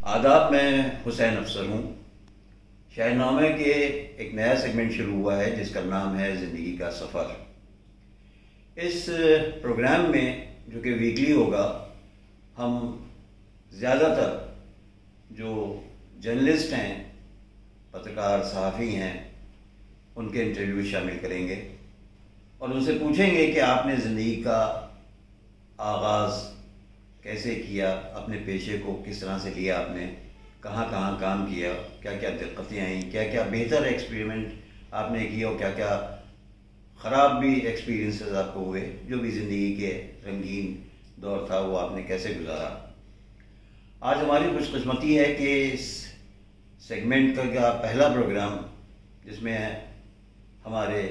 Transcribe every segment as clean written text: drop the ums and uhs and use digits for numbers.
आदाब, मैं हुसैन अफसर हूँ। शायरनामे के एक नया सेगमेंट शुरू हुआ है जिसका नाम है ज़िंदगी का सफ़र। इस प्रोग्राम में जो कि वीकली होगा, हम ज़्यादातर जो जर्नलिस्ट हैं, पत्रकार, सहाफ़ी हैं, उनके इंटरव्यू शामिल करेंगे और उनसे पूछेंगे कि आपने ज़िंदगी का आगाज़ कैसे किया, अपने पेशे को किस तरह से लिया, आपने कहाँ कहाँ काम किया, क्या क्या दिक्कतें आई, क्या क्या बेहतर एक्सपेरिमेंट आपने किए और क्या क्या ख़राब भी एक्सपीरियंसेस आपको हुए। जो भी ज़िंदगी के रंगीन दौर था वो आपने कैसे गुजारा। आज हमारी खुशकिस्मती है कि इस सेगमेंट का पहला प्रोग्राम जिसमें हमारे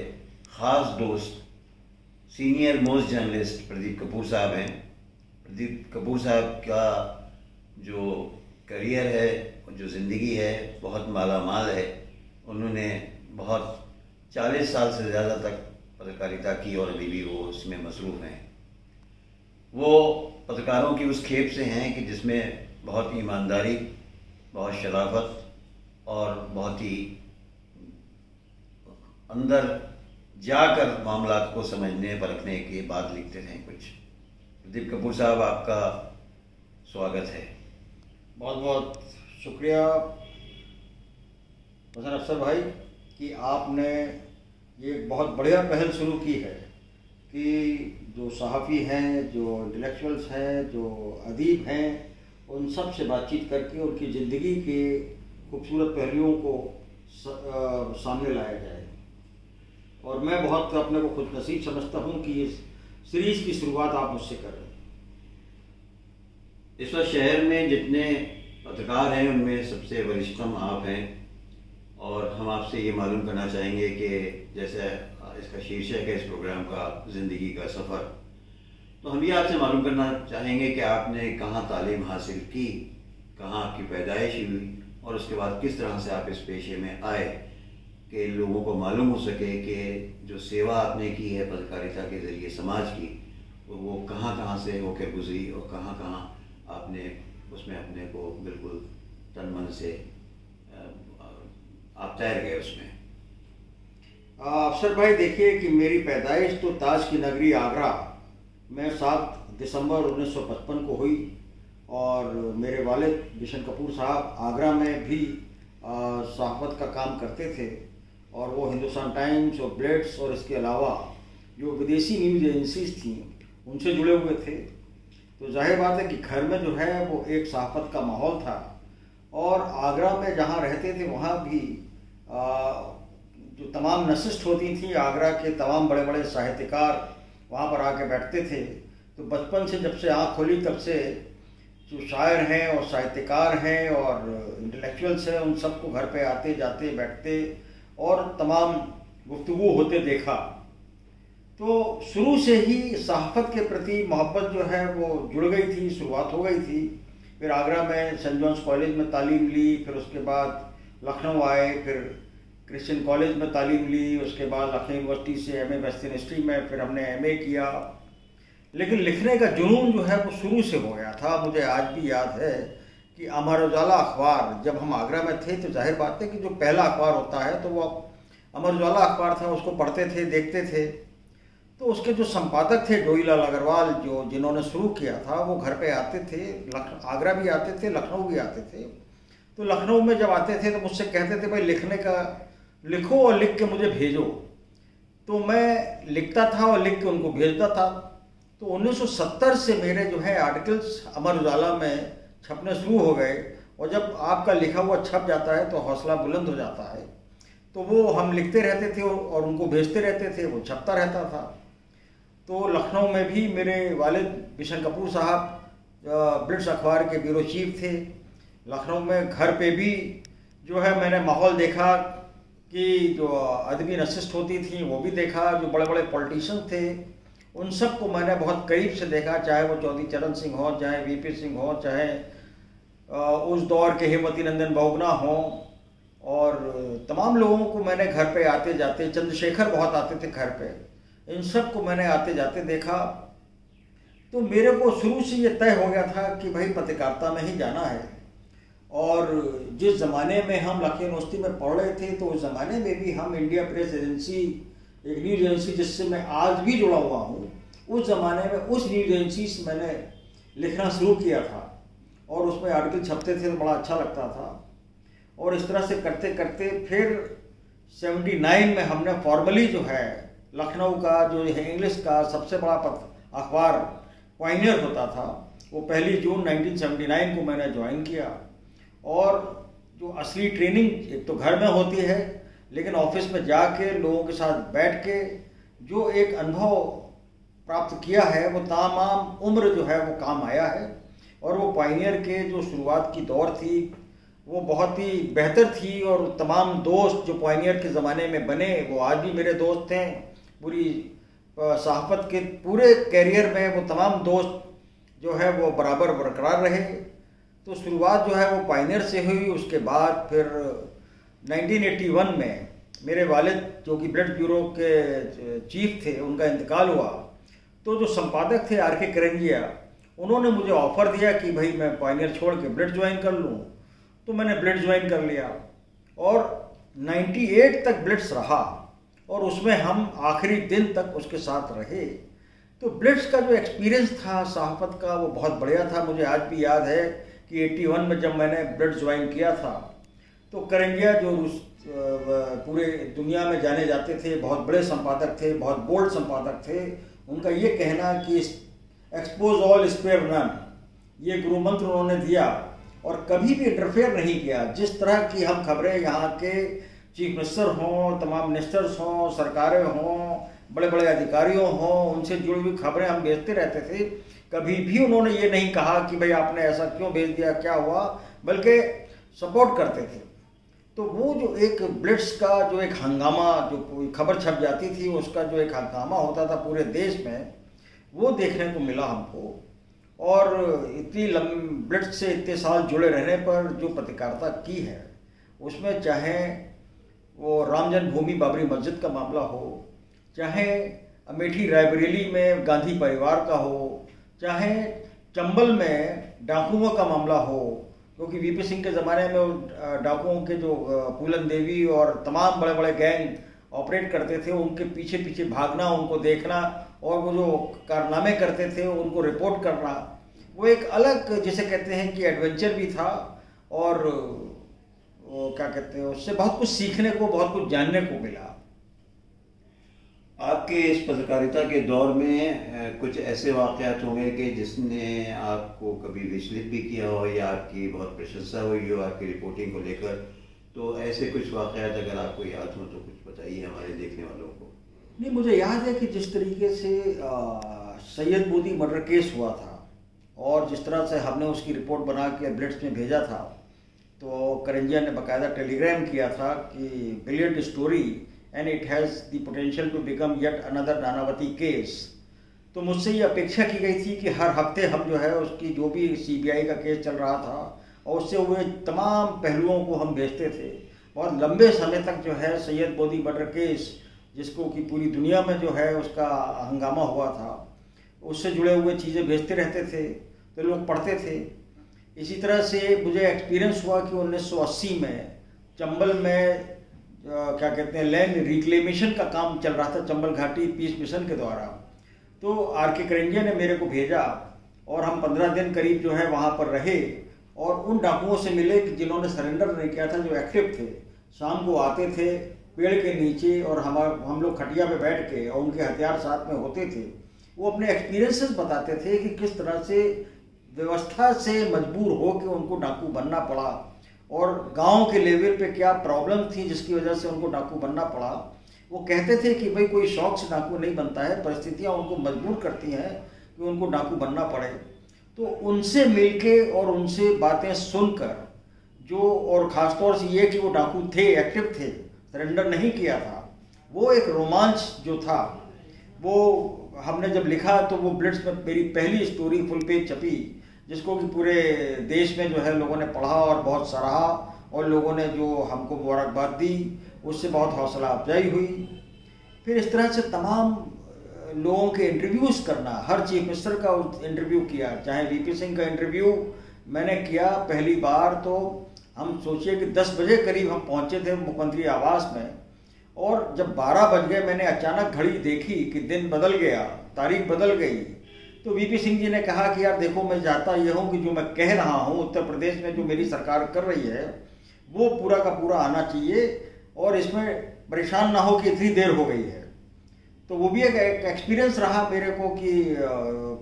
ख़ास दोस्त senior most journalist Pradeep Kapoor साहब हैं। प्रदीप कपूर साहब का जो करियर है, जो ज़िंदगी है, बहुत मालामाल है। उन्होंने बहुत 40 साल से ज़्यादा तक पत्रकारिता की और अभी भी वो उसमें मसरूफ़ हैं। वो पत्रकारों की उस खेप से हैं कि जिसमें बहुत ईमानदारी, बहुत शराफत और बहुत ही अंदर जाकर मामलात को समझने परखने के बाद लिखते थे कुछ। प्रदीप कपूर साहब, आपका स्वागत है। बहुत बहुत शुक्रिया हुसैन अफसर भाई कि आपने ये बहुत बढ़िया पहल शुरू की है कि जो सहाफ़ी हैं, जो इंटेलेक्चुअल्स हैं, जो अदीब हैं, उन सब से बातचीत करके उनकी ज़िंदगी के खूबसूरत पहलुओं को सामने लाया जाए। और मैं बहुत अपने को खुशनसीब समझता हूँ कि इस सीरीज़ की शुरुआत आप मुझसे कर रहे हैं। इस वक्त शहर में जितने पत्रकार हैं उनमें सबसे वरिष्ठतम आप हैं और हम आपसे ये मालूम करना चाहेंगे कि जैसे इसका शीर्षक है इस प्रोग्राम का, ज़िंदगी का सफ़र, तो हम ये आपसे मालूम करना चाहेंगे कि आपने कहाँ तालीम हासिल की, कहाँ आपकी पैदाइश हुई और उसके बाद किस तरह से आप इस पेशे में आए कि लोगों को मालूम हो सके कि जो सेवा आपने की है पत्रकारिता के ज़रिए समाज की, वो कहाँ कहाँ से होकर गुजरी और कहाँ कहाँ आपने उसमें अपने को बिल्कुल तन मन से आप तैर गए उसमें। अफसर भाई, देखिए कि मेरी पैदाइश तो ताज की नगरी आगरा में 7 दिसंबर 1955 को हुई और मेरे वालिद बिशन कपूर साहब आगरा में भी सहाफ़त का काम करते थे और वो हिंदुस्तान टाइम्स और ब्लेड्स और इसके अलावा जो विदेशी न्यूज़ एजेंसीज थी उनसे जुड़े हुए थे। तो जाहिर बात है कि घर में जो है वो एक सहाफ़त का माहौल था और आगरा में जहाँ रहते थे वहाँ भी जो तमाम नशिस्त होती थी, आगरा के तमाम बड़े बड़े साहित्यकार वहाँ पर आके बैठते थे। तो बचपन से जब से आँख खोली तब से जो शायर हैं और साहित्यकार हैं और इंटेलेक्चुअल्स हैं उन सबको घर पे आते जाते बैठते और तमाम गुफ्तगू होते देखा। तो शुरू से ही सहाफ़त के प्रति मोहब्बत जो है वो जुड़ गई थी, शुरुआत हो गई थी। फिर आगरा में सेंट जॉन्स कॉलेज में तालीम ली, फिर उसके बाद लखनऊ आए, फिर क्रिश्चियन कॉलेज में तालीम ली, उसके बाद लखनऊ यूनिवर्सिटी से एमए वेस्टर्न हिस्ट्री में, फिर हमने एमए किया। लेकिन लिखने का जुनून जो है वो शुरू से हो गया था। मुझे आज भी याद है कि अमर उजाला अखबार, जब हम आगरा में थे तो जाहिर बात है कि जो पहला अखबार होता है तो वो अमर उजाला अखबार था, उसको पढ़ते थे, देखते थे। तो उसके जो संपादक थे डोईलाल अग्रवाल, जो जिन्होंने शुरू किया था, वो घर पे आते थे, आगरा भी आते थे, लखनऊ भी आते थे। तो लखनऊ में जब आते थे तो मुझसे कहते थे भाई लिखने का लिखो और लिख के मुझे भेजो। तो मैं लिखता था और लिख के उनको भेजता था। तो 1970 से मेरे जो है आर्टिकल्स अमर उजाला में छपने शुरू हो गए और जब आपका लिखा हुआ छप जाता है तो हौसला बुलंद हो जाता है। तो वो हम लिखते रहते थे और उनको भेजते रहते थे, वो छपता रहता था। तो लखनऊ में भी मेरे वालिद बिशन कपूर साहब ब्लिट्स अखबार के ब्यूरो चीफ थे। लखनऊ में घर पे भी जो है मैंने माहौल देखा कि जो अदबी नशिस्त होती थी वो भी देखा, जो बड़े बड़े पॉलिटिशियन थे उन सब को मैंने बहुत करीब से देखा, चाहे वो चौधरी चरण सिंह हो, चाहे वीपी सिंह हो, चाहे उस दौर के हेमवती नंदन बहुगुणा हो, और तमाम लोगों को मैंने घर पे आते जाते, चंद्रशेखर बहुत आते थे घर पे, इन सब को मैंने आते जाते देखा। तो मेरे को शुरू से ये तय हो गया था कि भाई पत्रकारिता में ही जाना है। और जिस ज़माने में हम लखनऊ यूनिवर्सिटी में पढ़ रहे थे तो उस ज़माने में भी हम इंडिया प्रेस एजेंसी, एक न्यूज़ एजेंसी जिससे मैं आज भी जुड़ा हुआ हूँ, उस ज़माने में उस न्यूज़ एजेंसी से मैंने लिखना शुरू किया था और उसमें आर्टिकल छपते थे तो बड़ा अच्छा लगता था। और इस तरह से करते करते फिर 79 में हमने फॉर्मली जो है लखनऊ का जो है इंग्लिश का सबसे बड़ा अखबार पायनियर होता था, वो 1 जून 1979 को मैंने ज्वाइन किया। और जो असली ट्रेनिंग एक तो घर में होती है, लेकिन ऑफिस में जाके लोगों के साथ बैठ के जो एक अनुभव प्राप्त किया है वो तमाम उम्र जो है वो काम आया है। और वो पायनियर के जो शुरुआत की दौर थी वो बहुत ही बेहतर थी और तमाम दोस्त जो पायनियर के ज़माने में बने वो आज भी मेरे दोस्त हैं। पूरी सहाफ़त के पूरे कैरियर में वो तमाम दोस्त जो है वो बराबर बरकरार रहे। तो शुरुआत जो है वो पायनियर से हुई। उसके बाद फिर 1981 में मेरे वालिद जो कि ब्लड ब्यूरो के चीफ थे उनका इंतकाल हुआ, तो जो संपादक थे आर.के. करंजिया, उन्होंने मुझे ऑफ़र दिया कि भाई मैं पायनियर छोड़ के ब्लड ज्वाइन कर लूँ। तो मैंने ब्लड ज्वाइन कर लिया और 98 तक ब्लिट्स रहा और उसमें हम आखिरी दिन तक उसके साथ रहे। तो ब्लिट्स का जो एक्सपीरियंस था सहाफ़त का वो बहुत बढ़िया था। मुझे आज भी याद है कि 81 में जब मैंने ब्लड ज्वाइन किया था तो करंजिया जो पूरे दुनिया में जाने जाते थे, बहुत बड़े संपादक थे, बहुत बोल्ड संपादक थे, उनका ये कहना कि एक्सपोज ऑल स्पेयर नन, ये गुरु मंत्र उन्होंने दिया और कभी भी इंटरफेयर नहीं किया। जिस तरह की हम खबरें यहाँ के चीफ मिनिस्टर हों, तमाम मिनिस्टर्स हों, सरकारें हों, बड़े बड़े अधिकारियों हों, उनसे जुड़ी हुई खबरें हम भेजते रहते थे, कभी भी उन्होंने ये नहीं कहा कि भाई आपने ऐसा क्यों भेज दिया, क्या हुआ, बल्कि सपोर्ट करते थे। तो वो जो एक ब्लिट्स का जो एक हंगामा, जो कोई खबर छप जाती थी उसका जो एक हंगामा होता था पूरे देश में, वो देखने को मिला हमको। और इतनी ब्लिट्स से इतने साल जुड़े रहने पर जो पत्रकारिता की है उसमें चाहे वो राम जन्मभूमि बाबरी मस्जिद का मामला हो, चाहे अमेठी रायबरेली में गांधी परिवार का हो, चाहे चंबल में डाकुओं का मामला हो, क्योंकि वीपी सिंह के ज़माने में डाकुओं के जो फूलन देवी और तमाम बड़े बड़े गैंग ऑपरेट करते थे, उनके पीछे पीछे भागना, उनको देखना और वो जो कारनामे करते थे उनको रिपोर्ट करना, वो एक अलग जिसे कहते हैं कि एडवेंचर भी था। और वो क्या कहते हैं, उससे बहुत कुछ सीखने को, बहुत कुछ जानने को मिला। आपके इस पत्रकारिता के दौर में कुछ ऐसे वाक़यात होंगे कि जिसने आपको कभी विचलित भी किया हो या आपकी बहुत प्रशंसा हुई हो आपकी रिपोर्टिंग को लेकर, तो ऐसे कुछ वाक़यात अगर आपको याद हो तो कुछ बताइए हमारे देखने वालों को। नहीं, मुझे याद है कि जिस तरीके से सैयद मोदी मर्डर केस हुआ था और जिस तरह से हमने उसकी रिपोर्ट बना के ब्लिट्स में भेजा था, तो करंजिया ने बाकायदा टेलीग्राम किया था कि brilliant story and it has the potential to become yet another Nanavati case. तो मुझसे ये अपेक्षा की गई थी कि हर हफ्ते हम जो है उसकी जो भी CBI का केस चल रहा था और उससे हुए तमाम पहलुओं को हम भेजते थे। बहुत लंबे समय तक जो है सैयद मोदी मर्डर केस, जिसको कि पूरी दुनिया में जो है उसका हंगामा हुआ था, उससे जुड़े हुए चीज़ें भेजते रहते थे तो लोग पढ़ते थे। इसी तरह से मुझे एक्सपीरियंस हुआ कि 1980 में चंबल में क्या कहते हैं लैंड रिक्लेमेशन का काम चल रहा था चंबल घाटी पीस मिशन के द्वारा। तो आर.के. करंजिया ने मेरे को भेजा और हम 15 दिन करीब जो है वहाँ पर रहे और उन डाकुओं से मिले कि जिन्होंने सरेंडर नहीं किया था, जो एक्टिव थे। शाम को आते थे पेड़ के नीचे और हम लोग खटिया पे बैठ के और उनके हथियार साथ में होते थे। वो अपने एक्सपीरियंसेस बताते थे कि किस तरह से व्यवस्था से मजबूर हो के उनको डाकू बनना पड़ा और गांव के लेवल पे क्या प्रॉब्लम थी जिसकी वजह से उनको डाकू बनना पड़ा। वो कहते थे कि भाई कोई शौक से डाकू नहीं बनता है, परिस्थितियां उनको मजबूर करती हैं कि उनको डाकू बनना पड़े। तो उनसे मिलके और उनसे बातें सुनकर जो, और ख़ासतौर से ये कि वो डाकू थे, एक्टिव थे, सरेंडर नहीं किया था, वो एक रोमांच जो था वो हमने जब लिखा तो वो ब्लिट्स में मेरी पहली स्टोरी फुल पेज छपी, जिसको कि पूरे देश में जो है लोगों ने पढ़ा और बहुत सराहा और लोगों ने जो हमको मुबारकबाद दी उससे बहुत हौसला अफजाई हुई। फिर इस तरह से तमाम लोगों के इंटरव्यूज़ करना, हर चीफ मिनिस्टर का इंटरव्यू किया, चाहे वीपी सिंह का इंटरव्यू मैंने किया पहली बार। तो हम सोचिए कि 10 बजे करीब हम पहुंचे थे मुख्यमंत्री आवास में, और जब 12 बज गए मैंने अचानक घड़ी देखी कि दिन बदल गया, तारीख बदल गई। तो वीपी सिंह जी ने कहा कि यार देखो, मैं चाहता यह हूँ कि जो मैं कह रहा हूँ उत्तर प्रदेश में जो मेरी सरकार कर रही है वो पूरा का पूरा आना चाहिए, और इसमें परेशान ना हो कि इतनी देर हो गई है। तो वो भी एक एक्सपीरियंस रहा मेरे को कि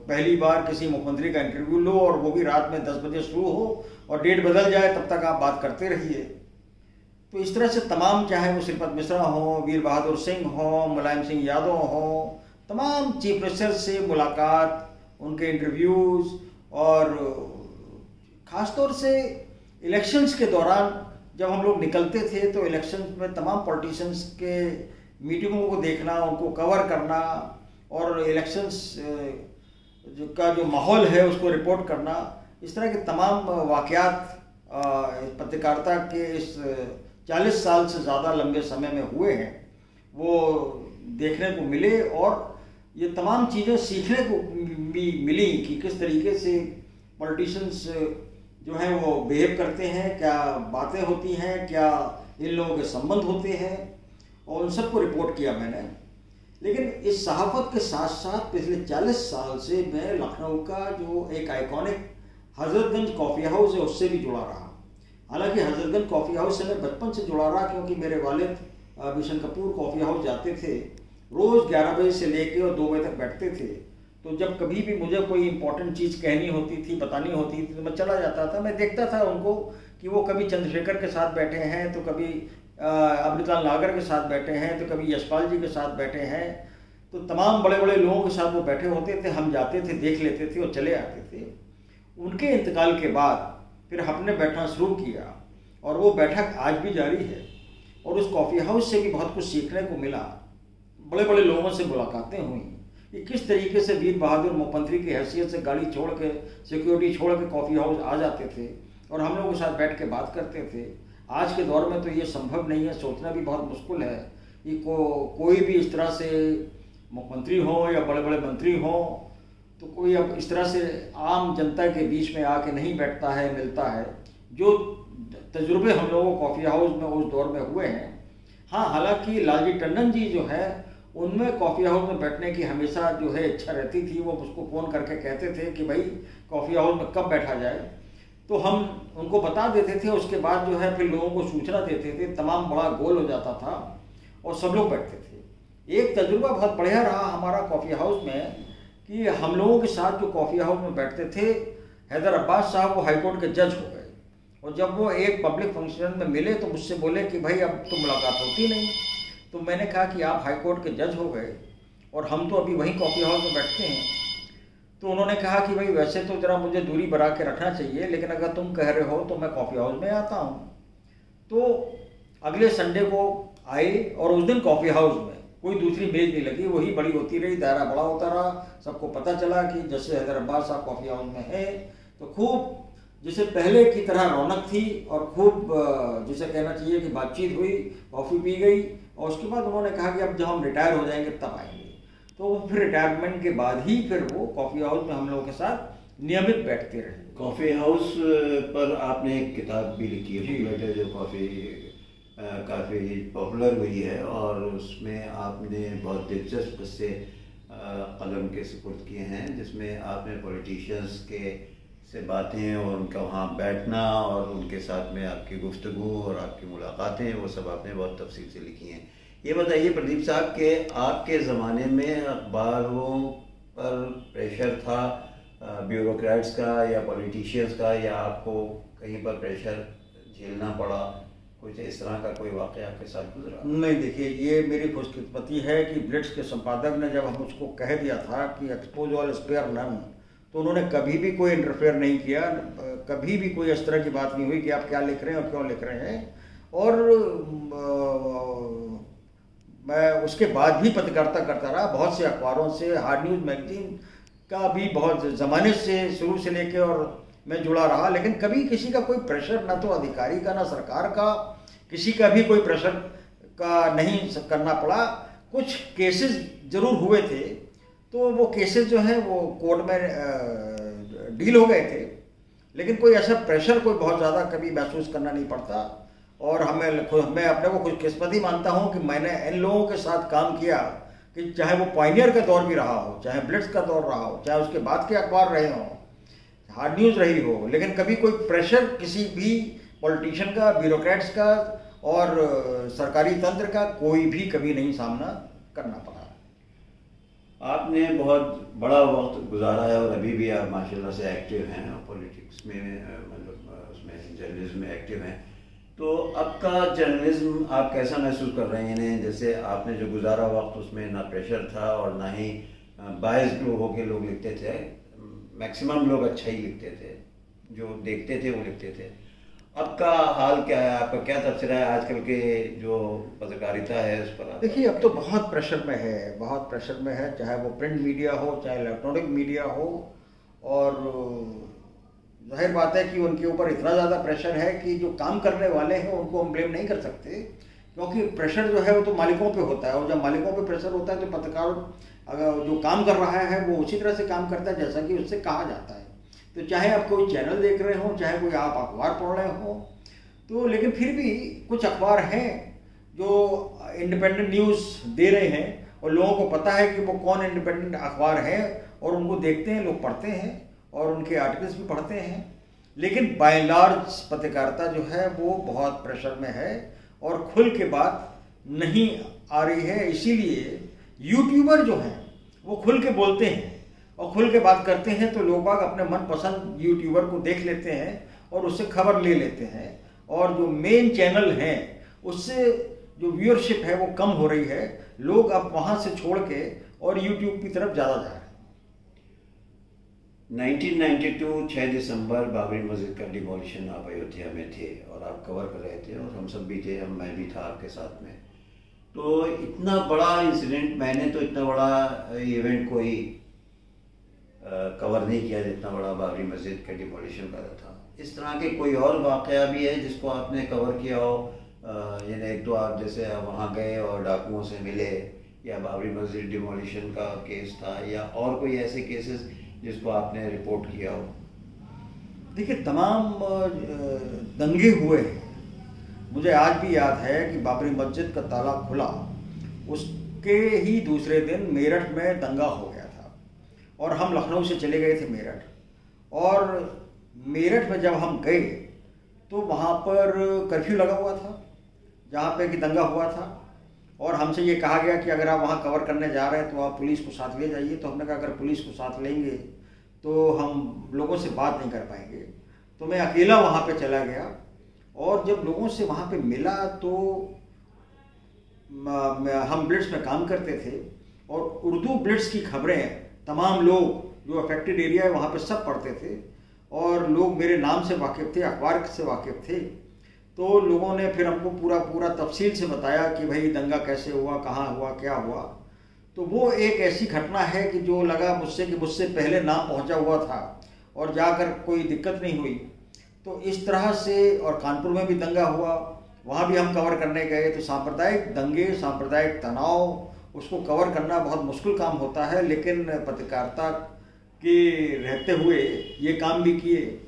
पहली बार किसी मुख्यमंत्री का इंटरव्यू लो, और वो भी रात में 10 बजे शुरू हो और डेट बदल जाए, तब तक आप बात करते रहिए। तो इस तरह से तमाम, चाहे वो श्रीपद मिश्रा हो, वीर बहादुर सिंह हो, मुलायम सिंह यादव हो, तमाम चीफ मिनिस्टर से मुलाकात, उनके इंटरव्यूज़, और ख़ासतौर से इलेक्शंस के दौरान जब हम लोग निकलते थे तो इलेक्शंस में तमाम पॉलिटिशियंस के मीटिंगों को देखना, उनको कवर करना, और इलेक्शंस का जो माहौल है उसको रिपोर्ट करना, इस तरह के तमाम वाक़यात पत्रकारिता के इस 40 साल से ज़्यादा लंबे समय में हुए हैं, वो देखने को मिले। और ये तमाम चीज़ें सीखने को भी मिली कि किस तरीके से पॉलिटिशियंस जो हैं वो बिहेव करते हैं, क्या बातें होती हैं, क्या इन लोगों के संबंध होते हैं, और उन सबको रिपोर्ट किया मैंने। लेकिन इस सहाफ़त के साथ साथ पिछले 40 साल से मैं लखनऊ का जो एक आइकॉनिक हजरतगंज कॉफ़ी हाउस है उससे भी जुड़ा रहा। हालांकि हजरतगंज कॉफ़ी हाउस से मैं बचपन से जुड़ा रहा, क्योंकि मेरे वालिद बिशन कपूर कॉफ़ी हाउस जाते थे, रोज़ 11 बजे से लेके और 2 बजे तक बैठते थे। तो जब कभी भी मुझे कोई इंपॉर्टेंट चीज़ कहनी होती थी, बतानी होती थी, तो मैं चला जाता था। मैं देखता था उनको कि वो कभी चंद्रशेखर के साथ बैठे हैं, तो कभी अमृतलाल नागर के साथ बैठे हैं, तो कभी यशपाल जी के साथ बैठे हैं। तो तमाम बड़े बड़े लोगों के साथ वो बैठे होते थे, हम जाते थे, देख लेते थे और चले आते थे। उनके इंतकाल के बाद फिर हमने बैठना शुरू किया, और वो बैठक आज भी जारी है। और उस कॉफ़ी हाउस से भी बहुत कुछ सीखने को मिला, बड़े बड़े लोगों से मुलाकातें हुई कि किस तरीके से वीर बहादुर मुख्यमंत्री की हैसियत से गाड़ी छोड़ के, सिक्योरिटी छोड़ के कॉफ़ी हाउस आ जाते थे और हम लोगों के साथ बैठ के बात करते थे। आज के दौर में तो ये संभव नहीं है, सोचना भी बहुत मुश्किल है कि कोई भी इस तरह से मुख्यमंत्री हो या बड़े बड़े मंत्री हो, तो कोई अब इस तरह से आम जनता के बीच में आके नहीं बैठता है, मिलता है। जो तजुर्बे हम लोगों को कॉफ़ी हाउस में उस दौर में हुए हैं, हाँ, हालांकि लालजी टंडन जी जो है उनमें कॉफ़ी हाउस में बैठने की हमेशा जो है इच्छा रहती थी। वो मुझको फ़ोन करके कहते थे कि भाई कॉफ़ी हाउस में कब बैठा जाए, तो हम उनको बता देते थे। उसके बाद जो है फिर लोगों को सूचना देते थे, तमाम बड़ा गोल हो जाता था और सब लोग बैठते थे। एक तजुर्बा बहुत बढ़िया रहा हमारा कॉफ़ी हाउस में कि हम लोगों के साथ जो कॉफ़ी हाउस में बैठते थे, हैदर अब्बास साहब वो हाईकोर्ट के जज हो गए, और जब वो एक पब्लिक फंक्शन में मिले तो मुझसे बोले कि भाई अब तो मुलाकात होती नहीं। तो मैंने कहा कि आप हाई कोर्ट के जज हो गए और हम तो अभी वहीं कॉफ़ी हाउस में बैठते हैं। तो उन्होंने कहा कि भाई वैसे तो ज़रा मुझे दूरी बना के रखना चाहिए, लेकिन अगर तुम कह रहे हो तो मैं कॉफ़ी हाउस में आता हूँ। तो अगले संडे को आए और उस दिन कॉफ़ी हाउस में कोई दूसरी मेज नहीं लगी, वही बड़ी होती रही, दायरा बड़ा होता रहा। सबको पता चला कि जैसे हैदर अब्बास साहब कॉफ़ी हाउस में है, तो खूब जैसे पहले की तरह रौनक थी और खूब जिसे कहना चाहिए कि बातचीत हुई, कॉफ़ी पी गई। और उसके बाद उन्होंने कहा कि अब जब हम रिटायर हो जाएंगे तब आएंगे। तो फिर रिटायरमेंट के बाद ही फिर वो कॉफ़ी हाउस में हम लोगों के साथ नियमित बैठते रहे। कॉफ़ी हाउस पर आपने एक किताब भी लिखी है, बुकलेट, जो काफ़ी पॉपुलर हुई है, और उसमें आपने बहुत दिलचस्प किस्से कलम के सुपुर्द किए हैं, जिसमें आपने पॉलिटिशियंस से बातें और उनका वहाँ बैठना और उनके साथ में आपकी गुफ्तगू और आपकी मुलाकातें, वो सब आपने बहुत तफसील से लिखी हैं। ये बताइए प्रदीप साहब के आपके ज़माने में अखबारों पर प्रेशर था ब्यूरोक्रेट्स का या पॉलिटिशियंस का, या आपको कहीं पर प्रेशर झेलना पड़ा? कुछ इस तरह का कोई वाक़या आपके साथ गुजरा? नहीं, देखिए, ये मेरी खुशकिस्मती है कि ब्लिट्स के संपादक ने जब हम उसको कह दिया था कि एक्सपोज ऑल स्पेयर नन, तो उन्होंने कभी भी कोई इंटरफेयर नहीं किया, कभी भी कोई इस तरह की बात नहीं हुई कि आप क्या लिख रहे हैं और क्यों लिख रहे हैं। और मैं उसके बाद भी पत्रकारिता करता रहा, बहुत से अखबारों से, हार्ड न्यूज़ मैगजीन का भी बहुत ज़माने से शुरू से लेके और मैं जुड़ा रहा। लेकिन कभी किसी का कोई प्रेशर, ना तो अधिकारी का ना सरकार का, किसी का भी कोई प्रेशर का नहीं करना पड़ा। कुछ केसेस ज़रूर हुए थे, तो वो केसेस जो हैं वो कोर्ट में डील हो गए थे, लेकिन कोई ऐसा प्रेशर कोई बहुत ज़्यादा कभी महसूस करना नहीं पड़ता। और मैं अपने को खुशकिस्मती मानता हूँ कि मैंने इन लोगों के साथ काम किया कि चाहे वो पायनियर का दौर भी रहा हो, चाहे ब्लिट्स का दौर रहा हो, चाहे उसके बाद के अखबार रहे हों, हार्ड न्यूज़ रही हो, लेकिन कभी कोई प्रेशर किसी भी पॉलिटिशियन का, ब्यूरोक्रेट्स का और सरकारी तंत्र का कोई भी कभी नहीं सामना करना पड़ा। आपने बहुत बड़ा वक्त गुजारा है और अभी भी आप माशाल्लाह से एक्टिव हैं और पॉलिटिक्स में, मतलब उसमें जर्नलिज्म में एक्टिव हैं। तो अब का जर्नलिज्म आप कैसा महसूस कर रहे हैं? जैसे आपने जो गुजारा वक्त, उसमें ना प्रेशर था और ना ही बायस्ड लोगों के लोग लिखते थे, मैक्सिमम लोग अच्छा ही लिखते थे, जो देखते थे वो लिखते थे। अब का हाल क्या है? आपका क्या तबसरा है आजकल के जो पत्रकारिता है उस पर? देखिए, अब तो बहुत प्रेशर में है, बहुत प्रेशर में है, चाहे वो प्रिंट मीडिया हो, चाहे इलेक्ट्रॉनिक मीडिया हो। और जाहिर बात है कि उनके ऊपर इतना ज़्यादा प्रेशर है कि जो काम करने वाले हैं उनको हम ब्लेम नहीं कर सकते, क्योंकि प्रेशर जो है वो तो मालिकों पे होता है। और जब मालिकों पे प्रेशर होता है तो पत्रकार अगर जो काम कर रहा है वो उसी तरह से काम करता है जैसा कि उससे कहा जाता है। तो चाहे आप कोई चैनल देख रहे हो, चाहे कोई आप अखबार पढ़ रहे हो, तो लेकिन फिर भी कुछ अखबार हैं जो इंडिपेंडेंट न्यूज़ दे रहे हैं और लोगों को पता है कि वो कौन इंडिपेंडेंट अखबार है और उनको देखते हैं, लोग पढ़ते हैं और उनके आर्टिकल्स भी पढ़ते हैं। लेकिन बाय लार्ज पत्रकारिता जो है वो बहुत प्रेशर में है और खुल के बात नहीं आ रही है। इसीलिए यूट्यूबर जो हैं वो खुल के बोलते हैं और खुल के बात करते हैं, तो लोग बाग अपने मनपसंद यूट्यूबर को देख लेते हैं और उससे खबर ले लेते हैं। और जो मेन चैनल हैं उससे जो व्यूअरशिप है वो कम हो रही है, लोग अब वहाँ से छोड़ के और यूट्यूब की तरफ ज़्यादा जा रहे हैं। 1992 6 दिसंबर बाबरी मस्जिद का डिमोलिशन आप अयोध्या में थे और आप कवर कर रहे थे और हम सब भी थे, मैं भी था आपके साथ में। तो इतना बड़ा इंसिडेंट, मैंने तो इतना बड़ा इवेंट कोई कवर नहीं किया जितना बड़ा बाबरी मस्जिद के डिमोलिशन का था। इस तरह के कोई और वाक़या भी है जिसको आपने कवर किया हो? यानी एक तो आप जैसे आप वहाँ गए और डाकुओं से मिले, या बाबरी मस्जिद डिमोलिशन का केस था, या और कोई ऐसे केसेस जिसको आपने रिपोर्ट किया हो? देखिए, तमाम दंगे हुए हैं। मुझे आज भी याद है कि बाबरी मस्जिद का ताला खुला, उसके ही दूसरे दिन मेरठ में दंगा हो गया था और हम लखनऊ से चले गए थे मेरठ। और मेरठ में जब हम गए तो वहाँ पर कर्फ्यू लगा हुआ था जहाँ पे कि दंगा हुआ था, और हमसे ये कहा गया कि अगर आप वहाँ कवर करने जा रहे हैं तो आप पुलिस को साथ ले जाइए। तो हमने कहा अगर पुलिस को साथ लेंगे तो हम लोगों से बात नहीं कर पाएंगे। तो मैं अकेला वहाँ पे चला गया और जब लोगों से वहाँ पे मिला तो हम ब्लिट्स में काम करते थे और उर्दू ब्लिट्स की खबरें तमाम लोग जो अफेक्टेड एरिया है वहाँ पे सब पढ़ते थे और लोग मेरे नाम से वाकिफ़ थे, अखबार से वाकिफ़ थे। तो लोगों ने फिर हमको पूरा तफसील से बताया कि भाई दंगा कैसे हुआ, कहाँ हुआ, क्या हुआ। तो वो एक ऐसी घटना है कि जो लगा मुझसे कि मुझसे पहले नाम पहुंचा हुआ था और जाकर कोई दिक्कत नहीं हुई। तो इस तरह से, और कानपुर में भी दंगा हुआ, वहाँ भी हम कवर करने गए। तो सांप्रदायिक दंगे, सांप्रदायिक तनाव, उसको कवर करना बहुत मुश्किल काम होता है, लेकिन पत्रकारिता के रहते हुए ये काम भी किए।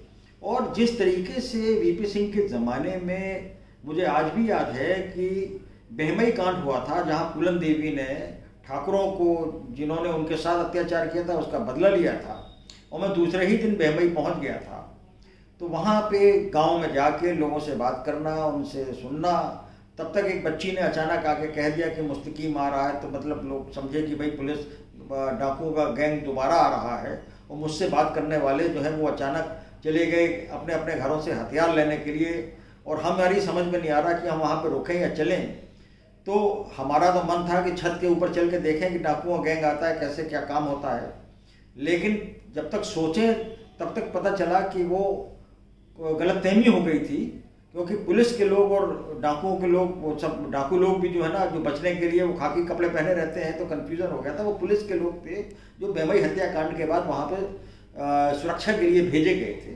और जिस तरीके से वीपी सिंह के ज़माने में, मुझे आज भी याद है कि बहमई कांड हुआ था जहाँ फूलन देवी ने ठाकुरों को, जिन्होंने उनके साथ अत्याचार किया था, उसका बदला लिया था और मैं दूसरे ही दिन बहमई पहुँच गया था। तो वहाँ पे गांव में जाके लोगों से बात करना, उनसे सुनना, तब तक एक बच्ची ने अचानक आके कह दिया कि मुस्तकीम आ रहा है। तो मतलब लोग समझे कि भाई पुलिस डाकुओं का गैंग दोबारा आ रहा है। और मुझसे बात करने वाले जो है वो अचानक चले गए अपने अपने घरों से हथियार लेने के लिए, और हमारी समझ में नहीं आ रहा कि हम वहाँ पे रुकें या चलें। तो हमारा तो मन था कि छत के ऊपर चल के देखें कि डाकुओं का गैंग आता है, कैसे क्या काम होता है। लेकिन जब तक सोचें तब तक पता चला कि वो गलतफहमी हो गई थी, क्योंकि पुलिस के लोग और डाकुओं के लोग, वो सब डाकू लोग भी जो है ना, जो बचने के लिए वो खाकी कपड़े पहने रहते हैं, तो कन्फ्यूज़न हो गया था। वो पुलिस के लोग थे जो बहमई हत्याकांड के बाद वहाँ पे सुरक्षा के लिए भेजे गए थे।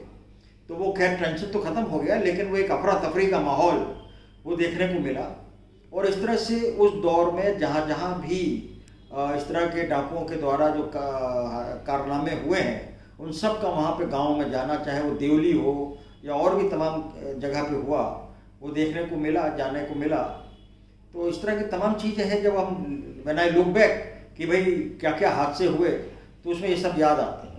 तो वो खैर टेंशन तो ख़त्म हो गया, लेकिन वो एक अफरा तफरी का माहौल वो देखने को मिला। और इस तरह से उस दौर में जहाँ जहाँ भी इस तरह के डाकुओं के द्वारा जो कारनामे हुए हैं, उन सब का वहाँ पे गांव में जाना, चाहे वो देवली हो या और भी तमाम जगह पे हुआ, वो देखने को मिला, जाने को मिला। तो इस तरह की तमाम चीज़ें हैं, जब हम व्हेन आई लुक बैक कि भाई क्या क्या हादसे हुए, तो उसमें ये सब याद आते हैं।